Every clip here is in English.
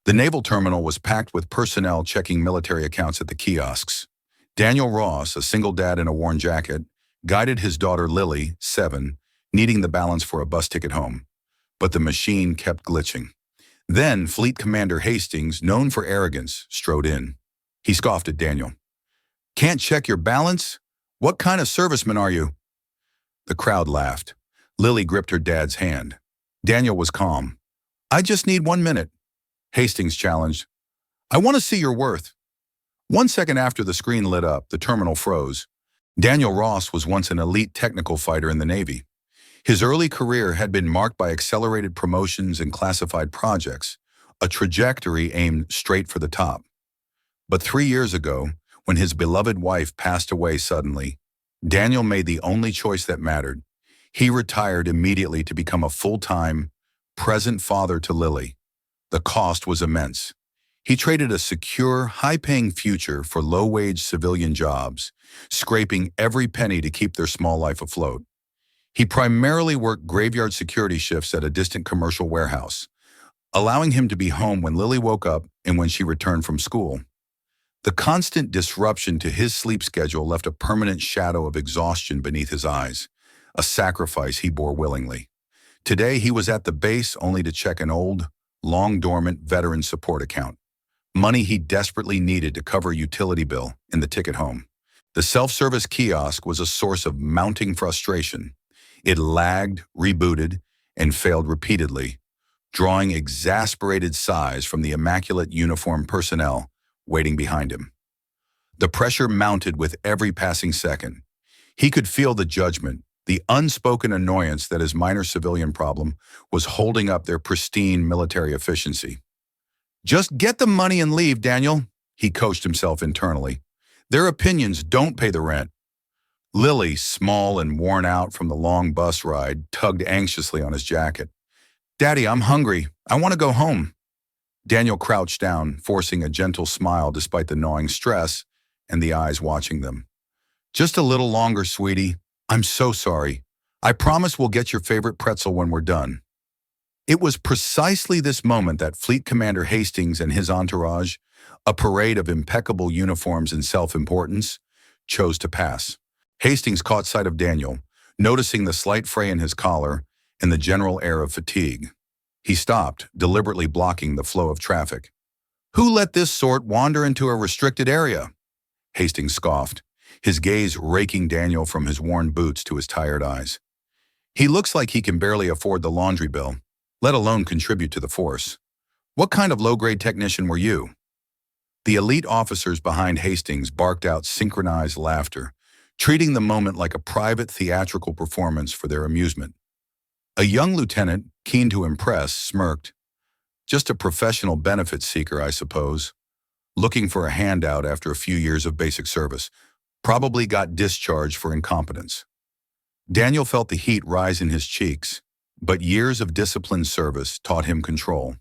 The naval terminal was packed with personnel checking military accounts at the kiosks. Daniel Ross, a single dad in a worn jacket, guided his daughter Lily, 7, needing the balance for a bus ticket home. But the machine kept glitching. Then Fleet Commander Hastings, known for arrogance, strode in. He scoffed at Daniel. "Can't check your balance? What kind of serviceman are you?" The crowd laughed. Lily gripped her dad's hand. Daniel was calm. "I just need 1 minute." Hastings challenged. "I want to see your worth." 1 second after the screen lit up, the terminal froze. Daniel Ross was once an elite technical fighter in the Navy. His early career had been marked by accelerated promotions and classified projects, a trajectory aimed straight for the top. But 3 years ago, when his beloved wife passed away suddenly, Daniel made the only choice that mattered. He retired immediately to become a full-time, present father to Lily. The cost was immense. He traded a secure, high-paying future for low-wage civilian jobs, scraping every penny to keep their small life afloat. He primarily worked graveyard security shifts at a distant commercial warehouse, allowing him to be home when Lily woke up and when she returned from school. The constant disruption to his sleep schedule left a permanent shadow of exhaustion beneath his eyes, a sacrifice he bore willingly. Today, he was at the base only to check an old, long-dormant veteran support account, money he desperately needed to cover a utility bill and the ticket home. The self-service kiosk was a source of mounting frustration. It lagged, rebooted, and failed repeatedly, drawing exasperated sighs from the immaculate uniformed personnel waiting behind him. The pressure mounted with every passing second. He could feel the judgment, the unspoken annoyance that his minor civilian problem was holding up their pristine military efficiency. "Just get the money and leave, Daniel," he coached himself internally. "Their opinions don't pay the rent." Lily, small and worn out from the long bus ride, tugged anxiously on his jacket. "Daddy, I'm hungry. I want to go home." Daniel crouched down, forcing a gentle smile despite the gnawing stress and the eyes watching them. "Just a little longer, sweetie. I'm so sorry. I promise we'll get your favorite pretzel when we're done." It was precisely this moment that Fleet Commander Hastings and his entourage, a parade of impeccable uniforms and self-importance, chose to pass. Hastings caught sight of Daniel, noticing the slight fray in his collar and the general air of fatigue. He stopped, deliberately blocking the flow of traffic. "Who let this sort wander into a restricted area?" Hastings scoffed, his gaze raking Daniel from his worn boots to his tired eyes. "He looks like he can barely afford the laundry bill, let alone contribute to the force. What kind of low-grade technician were you?" The elite officers behind Hastings barked out synchronized laughter, treating the moment like a private theatrical performance for their amusement. A young lieutenant, keen to impress, smirked. "Just a professional benefits seeker, I suppose. Looking for a handout after a few years of basic service. Probably got discharged for incompetence." Daniel felt the heat rise in his cheeks, but years of disciplined service taught him control.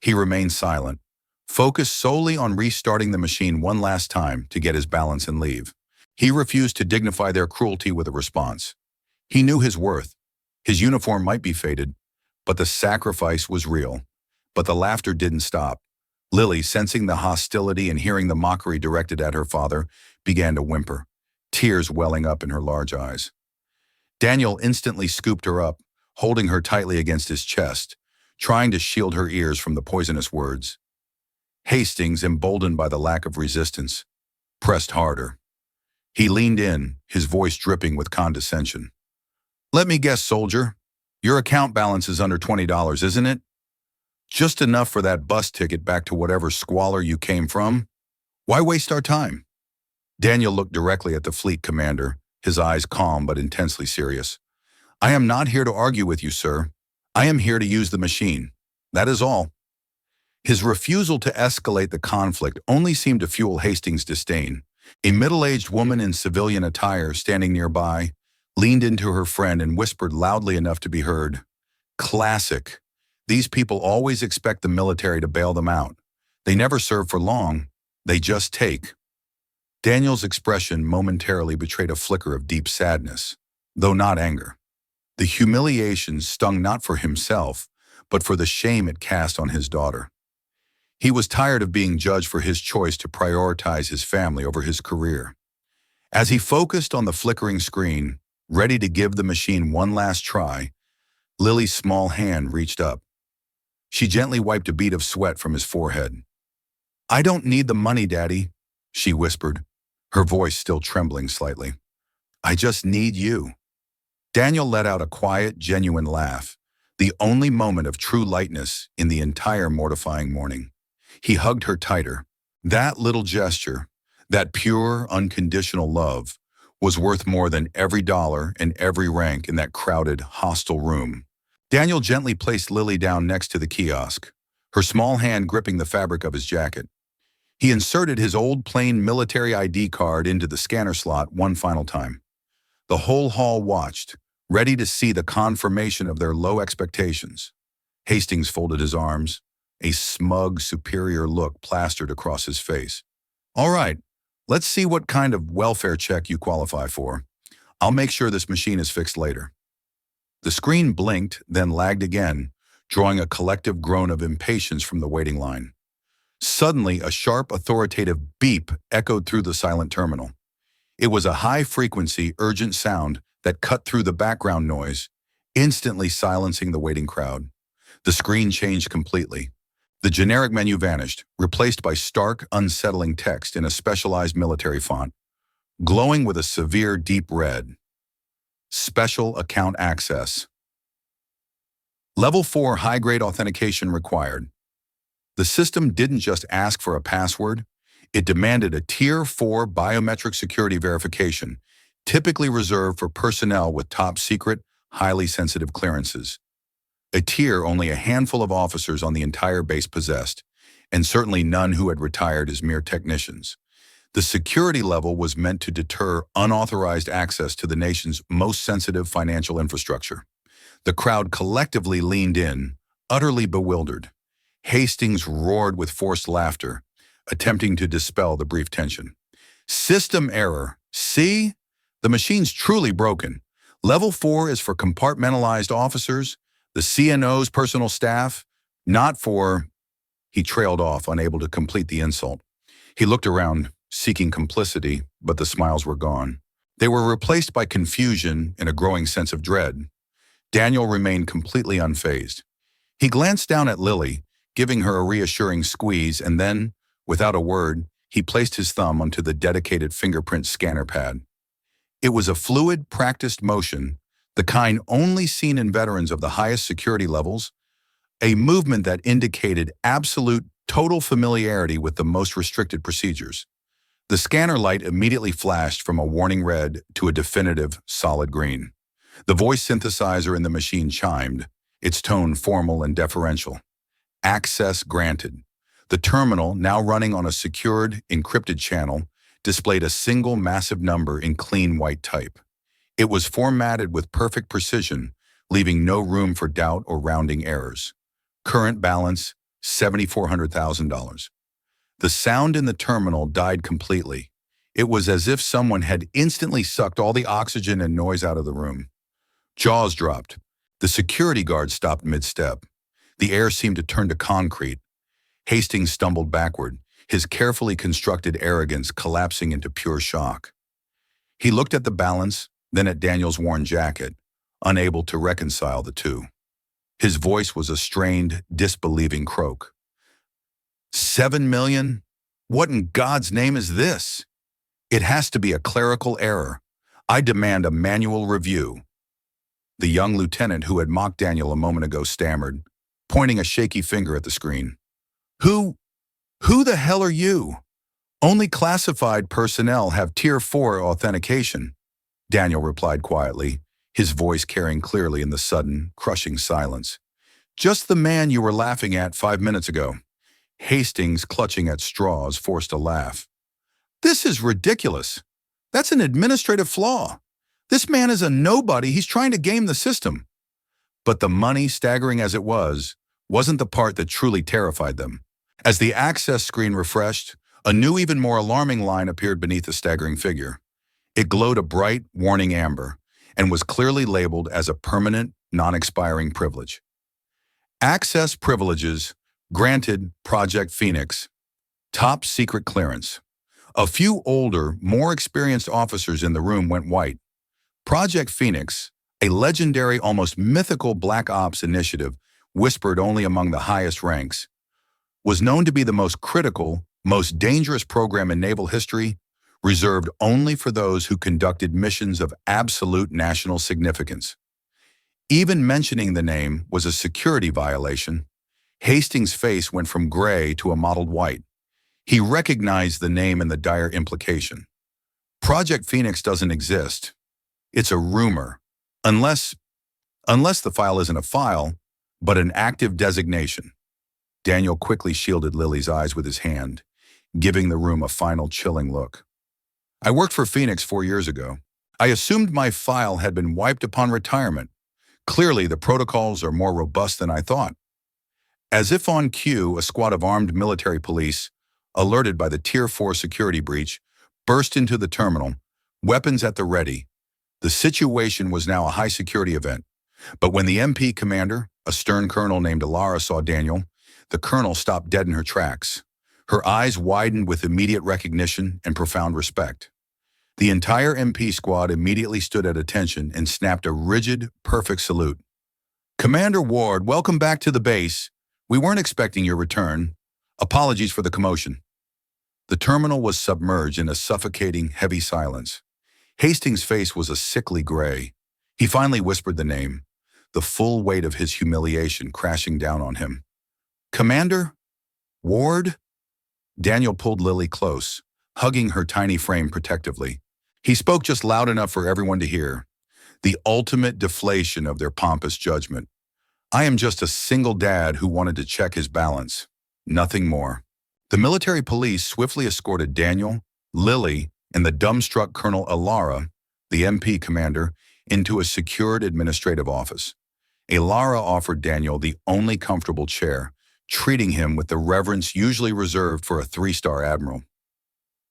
He remained silent, focused solely on restarting the machine one last time to get his balance and leave. He refused to dignify their cruelty with a response. He knew his worth. His uniform might be faded, but the sacrifice was real. But the laughter didn't stop. Lily, sensing the hostility and hearing the mockery directed at her father, began to whimper, tears welling up in her large eyes. Daniel instantly scooped her up, holding her tightly against his chest, trying to shield her ears from the poisonous words. Hastings, emboldened by the lack of resistance, pressed harder. He leaned in, his voice dripping with condescension. "Let me guess, soldier. Your account balance is under $20, isn't it? Just enough for that bus ticket back to whatever squalor you came from? Why waste our time?" Daniel looked directly at the fleet commander, his eyes calm but intensely serious. "I am not here to argue with you, sir. I am here to use the machine. That is all." His refusal to escalate the conflict only seemed to fuel Hastings' disdain. A middle-aged woman in civilian attire standing nearby leaned into her friend and whispered loudly enough to be heard. "Classic. These people always expect the military to bail them out. They never serve for long. They just take." Daniel's expression momentarily betrayed a flicker of deep sadness, though not anger. The humiliation stung not for himself, but for the shame it cast on his daughter. He was tired of being judged for his choice to prioritize his family over his career. As he focused on the flickering screen, ready to give the machine one last try, Lily's small hand reached up. She gently wiped a bead of sweat from his forehead. "I don't need the money, Daddy," she whispered, her voice still trembling slightly. "I just need you." Daniel let out a quiet, genuine laugh, the only moment of true lightness in the entire mortifying morning. He hugged her tighter. That little gesture, that pure, unconditional love, was worth more than every dollar and every rank in that crowded, hostile room. Daniel gently placed Lily down next to the kiosk, her small hand gripping the fabric of his jacket. He inserted his old plain military ID card into the scanner slot one final time. The whole hall watched, ready to see the confirmation of their low expectations. Hastings folded his arms, a smug, superior look plastered across his face. "All right, let's see what kind of welfare check you qualify for. I'll make sure this machine is fixed later." The screen blinked, then lagged again, drawing a collective groan of impatience from the waiting line. Suddenly, a sharp, authoritative beep echoed through the silent terminal. It was a high-frequency, urgent sound that cut through the background noise, instantly silencing the waiting crowd. The screen changed completely. The generic menu vanished, replaced by stark, unsettling text in a specialized military font, glowing with a severe deep red. Special account access. Level 4 high-grade authentication required. The system didn't just ask for a password, it demanded a Tier 4 biometric security verification, typically reserved for personnel with top-secret, highly sensitive clearances. A tier only a handful of officers on the entire base possessed, and certainly none who had retired as mere technicians. The security level was meant to deter unauthorized access to the nation's most sensitive financial infrastructure. The crowd collectively leaned in, utterly bewildered. Hastings roared with forced laughter, attempting to dispel the brief tension. "System error. See? The machine's truly broken. Level 4 is for compartmentalized officers, the CNO's personal staff, not for—" He trailed off, unable to complete the insult. He looked around, seeking complicity, but the smiles were gone. They were replaced by confusion and a growing sense of dread. Daniel remained completely unfazed. He glanced down at Lily, giving her a reassuring squeeze, and then, without a word, he placed his thumb onto the dedicated fingerprint scanner pad. It was a fluid, practiced motion, the kind only seen in veterans of the highest security levels, a movement that indicated absolute, total familiarity with the most restricted procedures. The scanner light immediately flashed from a warning red to a definitive, solid green. The voice synthesizer in the machine chimed, its tone formal and deferential. Access granted. The terminal, now running on a secured, encrypted channel, displayed a single massive number in clean white type. It was formatted with perfect precision, leaving no room for doubt or rounding errors. Current balance, $7,400,000. The sound in the terminal died completely. It was as if someone had instantly sucked all the oxygen and noise out of the room. Jaws dropped. The security guard stopped mid-step. The air seemed to turn to concrete. Hastings stumbled backward, his carefully constructed arrogance collapsing into pure shock. He looked at the balance, then at Daniel's worn jacket, unable to reconcile the two. His voice was a strained, disbelieving croak. $7 million? What in God's name is this? It has to be a clerical error. I demand a manual review. The young lieutenant who had mocked Daniel a moment ago stammered, pointing a shaky finger at the screen. Who the hell are you? Only classified personnel have Tier 4 authentication, Daniel replied quietly, his voice carrying clearly in the sudden, crushing silence. Just the man you were laughing at 5 minutes ago. Hastings, clutching at straws, forced a laugh. This is ridiculous. That's an administrative flaw. This man is a nobody. He's trying to game the system. But the money, staggering as it was, wasn't the part that truly terrified them. As the access screen refreshed, a new, even more alarming line appeared beneath the staggering figure. It glowed a bright, warning amber, and was clearly labeled as a permanent, non-expiring privilege. Access privileges Granted, Project Phoenix. Top secret clearance. A few older, more experienced officers in the room went white. Project Phoenix, a legendary, almost mythical Black Ops initiative whispered only among the highest ranks, was known to be the most critical, most dangerous program in naval history, reserved only for those who conducted missions of absolute national significance. Even mentioning the name was a security violation. Hastings' face went from gray to a mottled white. He recognized the name and the dire implication. Project Phoenix doesn't exist. It's a rumor. Unless the file isn't a file, but an active designation. Daniel quickly shielded Lily's eyes with his hand, giving the room a final chilling look. I worked for Phoenix 4 years ago. I assumed my file had been wiped upon retirement. Clearly, the protocols are more robust than I thought. As if on cue, a squad of armed military police, alerted by the Tier 4 security breach, burst into the terminal, weapons at the ready. The situation was now a high-security event. But when the MP commander, a stern colonel named Alara, saw Daniel, the colonel stopped dead in her tracks. Her eyes widened with immediate recognition and profound respect. The entire MP squad immediately stood at attention and snapped a rigid, perfect salute. "Commander Ward, welcome back to the base. We weren't expecting your return. Apologies for the commotion." The terminal was submerged in a suffocating, heavy silence. Hastings' face was a sickly gray. He finally whispered the name, the full weight of his humiliation crashing down on him. "Commander? Ward?" Daniel pulled Lily close, hugging her tiny frame protectively. He spoke just loud enough for everyone to hear. The ultimate deflation of their pompous judgment. "I am just a single dad who wanted to check his balance. Nothing more." The military police swiftly escorted Daniel, Lily, and the dumbstruck Colonel Alara, the MP commander, into a secured administrative office. Alara offered Daniel the only comfortable chair, treating him with the reverence usually reserved for a 3-star admiral.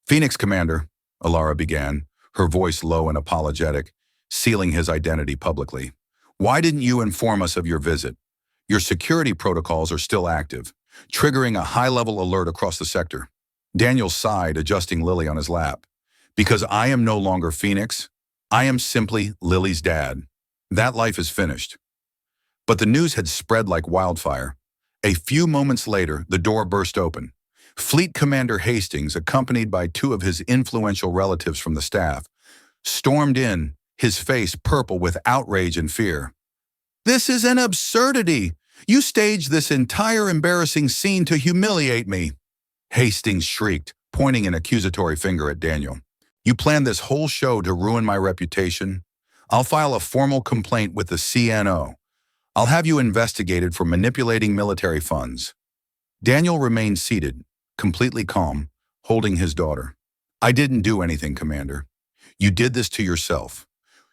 "Phoenix Commander," Alara began, her voice low and apologetic, sealing his identity publicly. "Why didn't you inform us of your visit? Your security protocols are still active, triggering a high-level alert across the sector." Daniel sighed, adjusting Lily on his lap. "Because I am no longer Phoenix. I am simply Lily's dad. That life is finished." But the news had spread like wildfire. A few moments later, the door burst open. Fleet Commander Hastings, accompanied by 2 of his influential relatives from the staff, stormed in, his face purple with outrage and fear. "This is an absurdity! You staged this entire embarrassing scene to humiliate me!" Hastings shrieked, pointing an accusatory finger at Daniel. "You planned this whole show to ruin my reputation? I'll file a formal complaint with the CNO. I'll have you investigated for manipulating military funds." Daniel remained seated, completely calm, holding his daughter. "I didn't do anything, Commander. You did this to yourself.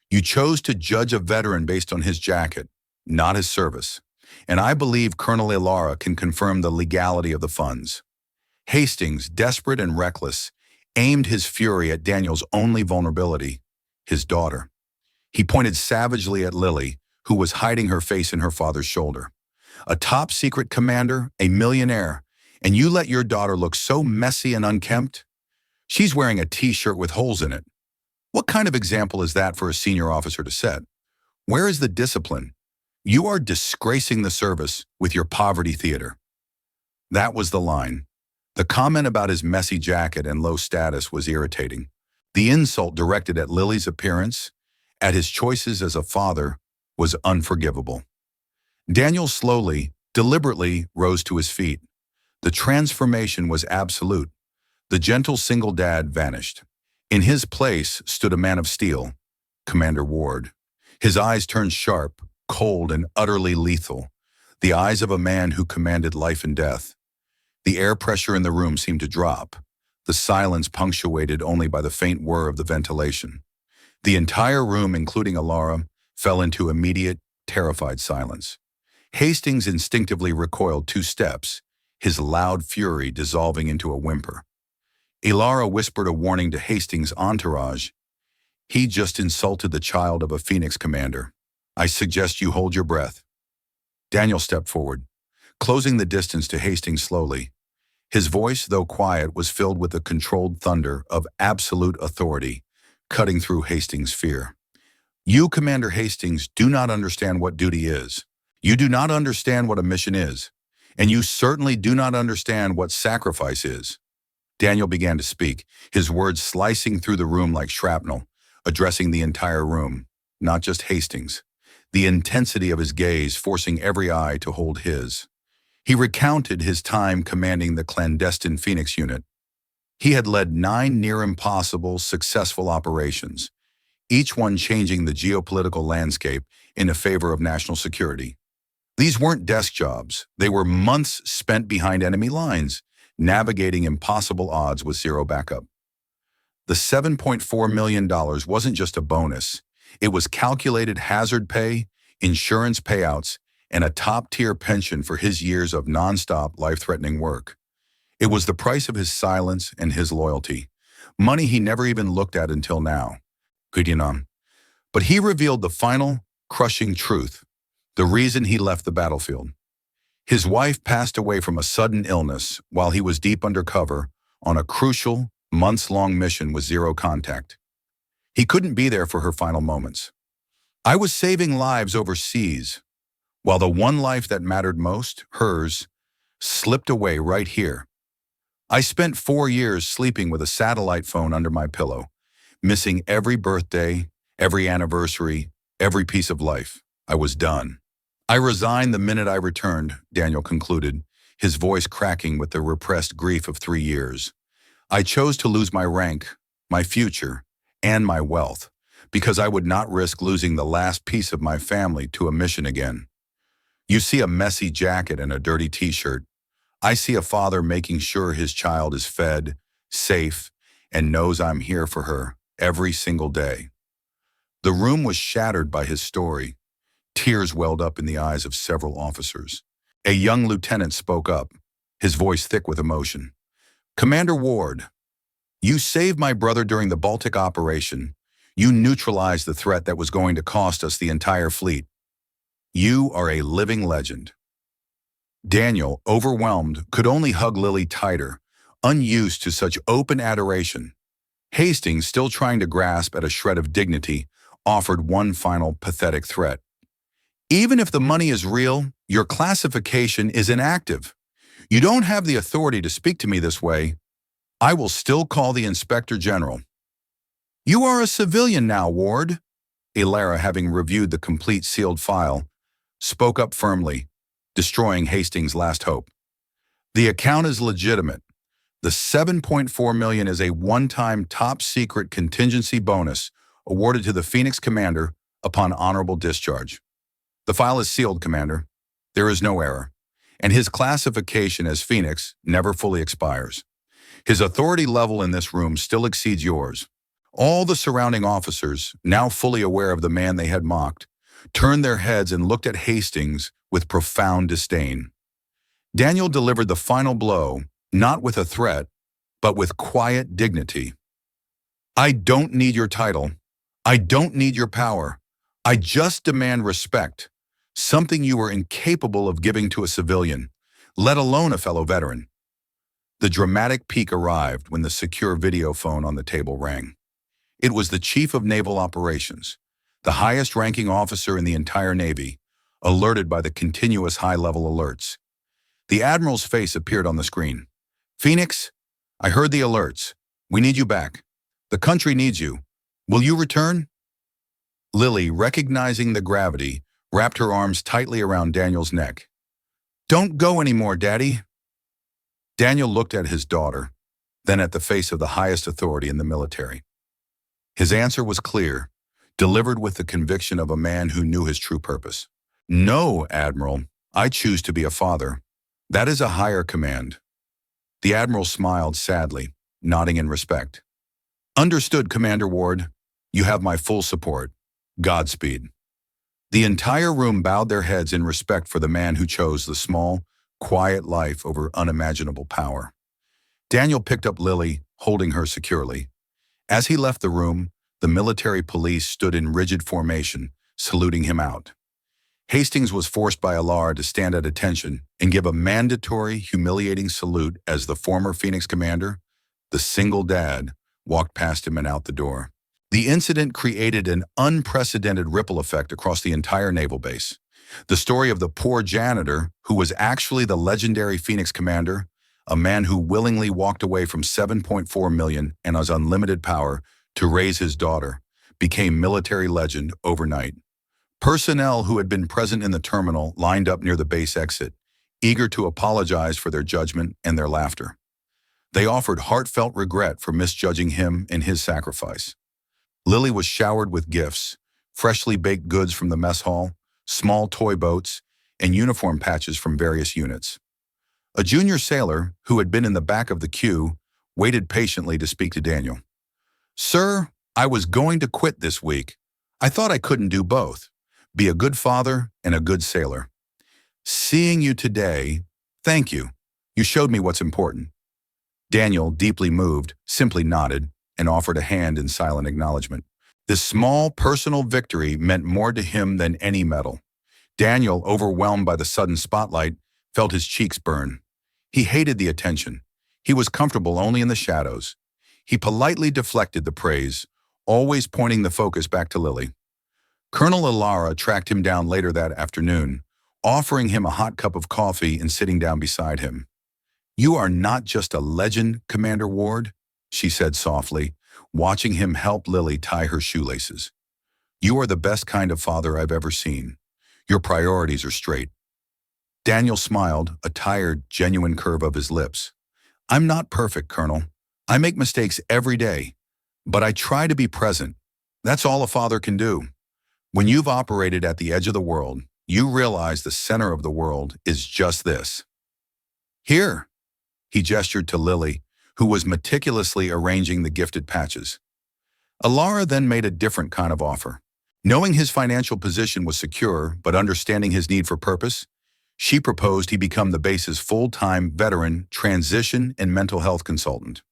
You chose to judge a veteran based on his jacket, not his service. And I believe Colonel Alara can confirm the legality of the funds." Hastings, desperate and reckless, aimed his fury at Daniel's only vulnerability, his daughter. He pointed savagely at Lily, who was hiding her face in her father's shoulder. "A top-secret commander, a millionaire, and you let your daughter look so messy and unkempt? She's wearing a t-shirt with holes in it. What kind of example is that for a senior officer to set? Where is the discipline? You are disgracing the service with your poverty theater." That was the line. The comment about his messy jacket and low status was irritating. The insult directed at Lily's appearance, at his choices as a father, was unforgivable. Daniel slowly, deliberately rose to his feet. The transformation was absolute. The gentle single dad vanished. In his place stood a man of steel, Commander Ward. His eyes turned sharp, cold, and utterly lethal, the eyes of a man who commanded life and death. The air pressure in the room seemed to drop, the silence punctuated only by the faint whir of the ventilation. The entire room, including Alara, fell into immediate, terrified silence. Hastings instinctively recoiled 2 steps, his loud fury dissolving into a whimper. Alara whispered a warning to Hastings' entourage. "He just insulted the child of a Phoenix commander. I suggest you hold your breath." Daniel stepped forward. closing the distance to Hastings slowly. His voice, though quiet, was filled with the controlled thunder of absolute authority, cutting through Hastings' fear. You, Commander Hastings, do not understand what duty is. You do not understand what a mission is. And you certainly do not understand what sacrifice is. Daniel began to speak, his words slicing through the room like shrapnel, addressing the entire room, not just Hastings. The intensity of his gaze forcing every eye to hold his. He recounted his time commanding the clandestine Phoenix unit. He had led 9 near-impossible, successful operations, each one changing the geopolitical landscape in favor of national security. These weren't desk jobs. They were months spent behind enemy lines, navigating impossible odds with zero backup. The $7.4 million wasn't just a bonus. It was calculated hazard pay, insurance payouts, and a top-tier pension for his years of non-stop, life-threatening work. It was the price of his silence and his loyalty, money he never even looked at until now. But he revealed the final, crushing truth, the reason he left the battlefield. His wife passed away from a sudden illness while he was deep undercover on a crucial, months-long mission with zero contact. He couldn't be there for her final moments. I was saving lives overseas, while the one life that mattered most, hers, slipped away right here. I spent 4 years sleeping with a satellite phone under my pillow, missing every birthday, every anniversary, every piece of life. I was done. I resigned the minute I returned, Daniel concluded, his voice cracking with the repressed grief of 3 years. I chose to lose my rank, my future, and my wealth, because I would not risk losing the last piece of my family to a mission again. You see a messy jacket and a dirty t-shirt. I see a father making sure his child is fed, safe, and knows I'm here for her every single day. The room was shattered by his story. Tears welled up in the eyes of several officers. A young lieutenant spoke up, his voice thick with emotion. Commander Ward, you saved my brother during the Baltic operation. You neutralized the threat that was going to cost us the entire fleet. You are a living legend. Daniel, overwhelmed, could only hug Lily tighter, unused to such open adoration. Hastings, still trying to grasp at a shred of dignity, offered one final pathetic threat. Even if the money is real, your classification is inactive. You don't have the authority to speak to me this way. I will still call the Inspector General. You are a civilian now, Ward. Ilara, having reviewed the complete sealed file, spoke up firmly, destroying Hastings' last hope. The account is legitimate. The $7.4 million is a one-time top-secret contingency bonus awarded to the Phoenix commander upon honorable discharge. The file is sealed, Commander. There is no error, and his classification as Phoenix never fully expires. His authority level in this room still exceeds yours. All the surrounding officers, now fully aware of the man they had mocked, turned their heads and looked at Hastings with profound disdain. Daniel delivered the final blow, not with a threat, but with quiet dignity. I don't need your title. I don't need your power. I just demand respect, something you were incapable of giving to a civilian, let alone a fellow veteran. The dramatic peak arrived when the secure video phone on the table rang. It was the Chief of Naval Operations, the highest-ranking officer in the entire Navy, alerted by the continuous high-level alerts. The Admiral's face appeared on the screen. Phoenix, I heard the alerts. We need you back. The country needs you. Will you return? Lily, recognizing the gravity, wrapped her arms tightly around Daniel's neck. Don't go anymore, Daddy. Daniel looked at his daughter, then at the face of the highest authority in the military. His answer was clear, delivered with the conviction of a man who knew his true purpose. No, Admiral, I choose to be a father. That is a higher command. The Admiral smiled sadly, nodding in respect. Understood, Commander Ward. You have my full support. Godspeed. The entire room bowed their heads in respect for the man who chose the small, quiet life over unimaginable power. Daniel picked up Lily, holding her securely. As he left the room, the military police stood in rigid formation, saluting him out. Hastings was forced by Alara to stand at attention and give a mandatory, humiliating salute as the former Phoenix commander, the single dad, walked past him and out the door. The incident created an unprecedented ripple effect across the entire naval base. The story of the poor janitor, who was actually the legendary Phoenix commander, a man who willingly walked away from 7.4 million and his unlimited power to raise his daughter, became military legend overnight. Personnel who had been present in the terminal lined up near the base exit, eager to apologize for their judgment and their laughter. They offered heartfelt regret for misjudging him and his sacrifice. Lily was showered with gifts, freshly baked goods from the mess hall, small toy boats, and uniform patches from various units. A junior sailor, who had been in the back of the queue, waited patiently to speak to Daniel. "Sir, I was going to quit this week. I thought I couldn't do both. Be a good father and a good sailor. Seeing you today, thank you. You showed me what's important." Daniel, deeply moved, simply nodded and offered a hand in silent acknowledgement. This small personal victory meant more to him than any medal. Daniel, overwhelmed by the sudden spotlight, felt his cheeks burn. He hated the attention. He was comfortable only in the shadows. He politely deflected the praise, always pointing the focus back to Lily. Colonel Alara tracked him down later that afternoon, offering him a hot cup of coffee and sitting down beside him. "You are not just a legend, Commander Ward," she said softly, watching him help Lily tie her shoelaces. "You are the best kind of father I've ever seen. Your priorities are straight." Daniel smiled, a tired, genuine curve of his lips. "I'm not perfect, Colonel. I make mistakes every day, but I try to be present. That's all a father can do. When you've operated at the edge of the world, you realize the center of the world is just this. Here." He gestured to Lily, who was meticulously arranging the gifted patches. Alara then made a different kind of offer. Knowing his financial position was secure, but understanding his need for purpose, she proposed he become the base's full-time veteran transition and mental health consultant.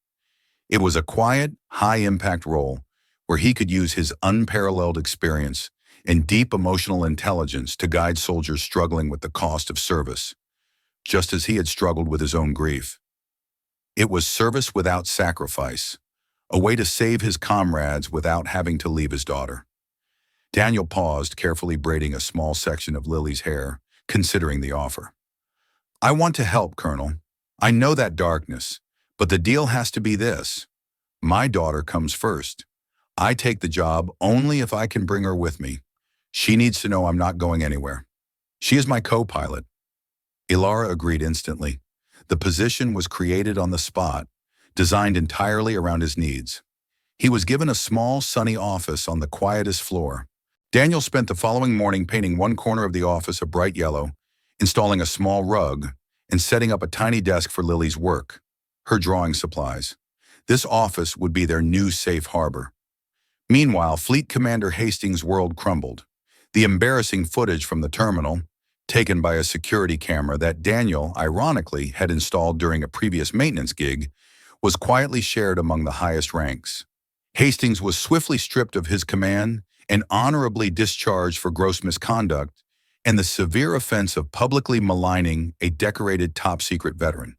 It was a quiet, high-impact role where he could use his unparalleled experience and deep emotional intelligence to guide soldiers struggling with the cost of service, just as he had struggled with his own grief. It was service without sacrifice, a way to save his comrades without having to leave his daughter. Daniel paused, carefully braiding a small section of Lily's hair, considering the offer. "I want to help, Colonel. I know that darkness, but the deal has to be this. My daughter comes first. I take the job only if I can bring her with me. She needs to know I'm not going anywhere. She is my co-pilot." Alara agreed instantly. The position was created on the spot, designed entirely around his needs. He was given a small, sunny office on the quietest floor. Daniel spent the following morning painting one corner of the office a bright yellow, installing a small rug, and setting up a tiny desk for Lily's work, her drawing supplies. This office would be their new safe harbor. Meanwhile, Fleet Commander Hastings' world crumbled. The embarrassing footage from the terminal, taken by a security camera that Daniel, ironically, had installed during a previous maintenance gig, was quietly shared among the highest ranks. Hastings was swiftly stripped of his command and honorably discharged for gross misconduct and the severe offense of publicly maligning a decorated top-secret veteran.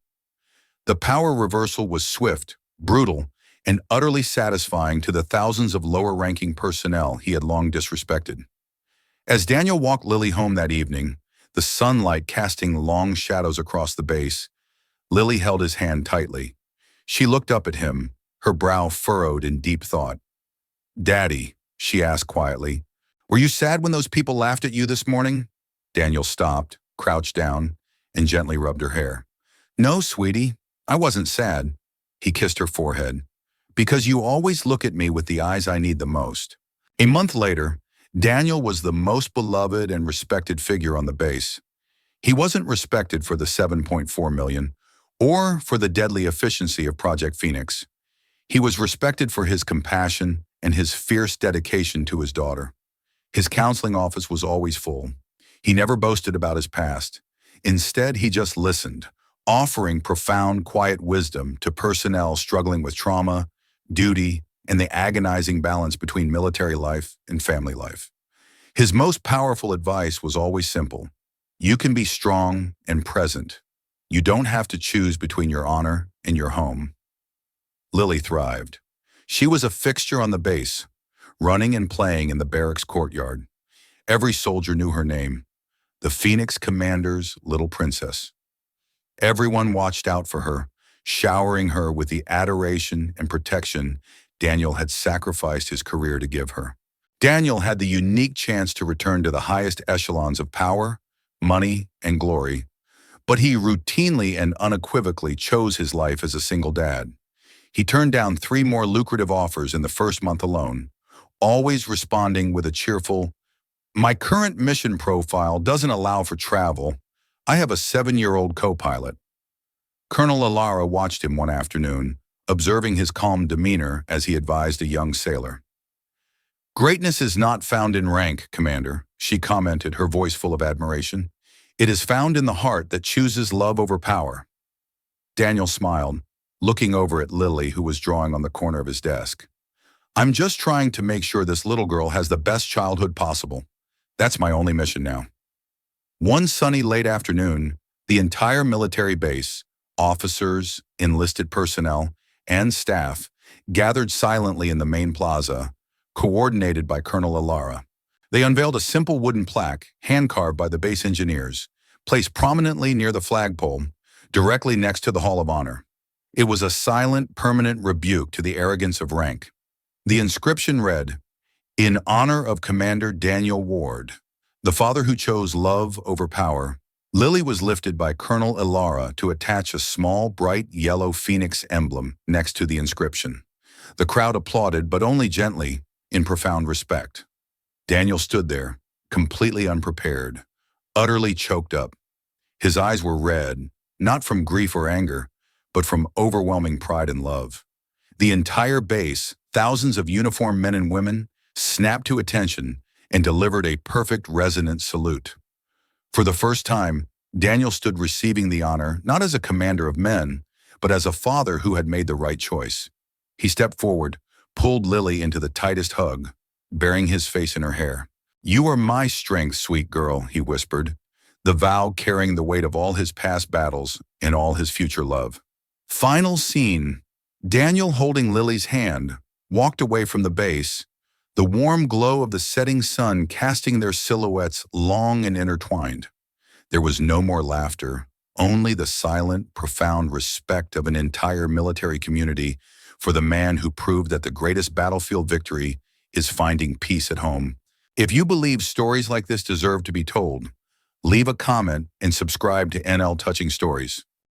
The power reversal was swift, brutal, and utterly satisfying to the thousands of lower-ranking personnel he had long disrespected. As Daniel walked Lily home that evening, the sunlight casting long shadows across the base, Lily held his hand tightly. She looked up at him, her brow furrowed in deep thought. "Daddy," she asked quietly, "were you sad when those people laughed at you this morning?" Daniel stopped, crouched down, and gently rubbed her hair. "No, sweetie, I wasn't sad." He kissed her forehead. "Because you always look at me with the eyes I need the most." A month later, Daniel was the most beloved and respected figure on the base. He wasn't respected for the 7.4 million or for the deadly efficiency of Project Phoenix. He was respected for his compassion and his fierce dedication to his daughter. His counseling office was always full. He never boasted about his past. Instead, he just listened, offering profound, quiet wisdom to personnel struggling with trauma, duty, and the agonizing balance between military life and family life. His most powerful advice was always simple. You can be strong and present. You don't have to choose between your honor and your home. Lily thrived. She was a fixture on the base, running and playing in the barracks courtyard. Every soldier knew her name, the Phoenix Commander's little princess. Everyone watched out for her, showering her with the adoration and protection Daniel had sacrificed his career to give her. Daniel had the unique chance to return to the highest echelons of power, money, and glory, but he routinely and unequivocally chose his life as a single dad. He turned down 3 more lucrative offers in the first month alone, always responding with a cheerful, "My current mission profile doesn't allow for travel. I have a 7-year-old co-pilot." Colonel Alara watched him one afternoon, observing his calm demeanor as he advised a young sailor. "Greatness is not found in rank, Commander," she commented, her voice full of admiration. "It is found in the heart that chooses love over power." Daniel smiled, looking over at Lily, who was drawing on the corner of his desk. "I'm just trying to make sure this little girl has the best childhood possible. That's my only mission now." One sunny late afternoon, the entire military base, officers, enlisted personnel, and staff, gathered silently in the main plaza, coordinated by Colonel Alara. They unveiled a simple wooden plaque, hand-carved by the base engineers, placed prominently near the flagpole, directly next to the Hall of Honor. It was a silent, permanent rebuke to the arrogance of rank. The inscription read, "In honor of Commander Daniel Ward, the father who chose love over power." Lily was lifted by Colonel Alara to attach a small, bright yellow phoenix emblem next to the inscription. The crowd applauded, but only gently, in profound respect. Daniel stood there, completely unprepared, utterly choked up. His eyes were red, not from grief or anger, but from overwhelming pride and love. The entire base, thousands of uniformed men and women, snapped to attention and delivered a perfect resonant salute. For the first time, Daniel stood receiving the honor not as a commander of men, but as a father who had made the right choice. He stepped forward, pulled Lily into the tightest hug, burying his face in her hair. "You are my strength, sweet girl," he whispered, the vow carrying the weight of all his past battles and all his future love. Final scene. Daniel, holding Lily's hand, walked away from the base, the warm glow of the setting sun casting their silhouettes long and intertwined. There was no more laughter, only the silent, profound respect of an entire military community for the man who proved that the greatest battlefield victory is finding peace at home. If you believe stories like this deserve to be told, leave a comment and subscribe to NL Touching Stories.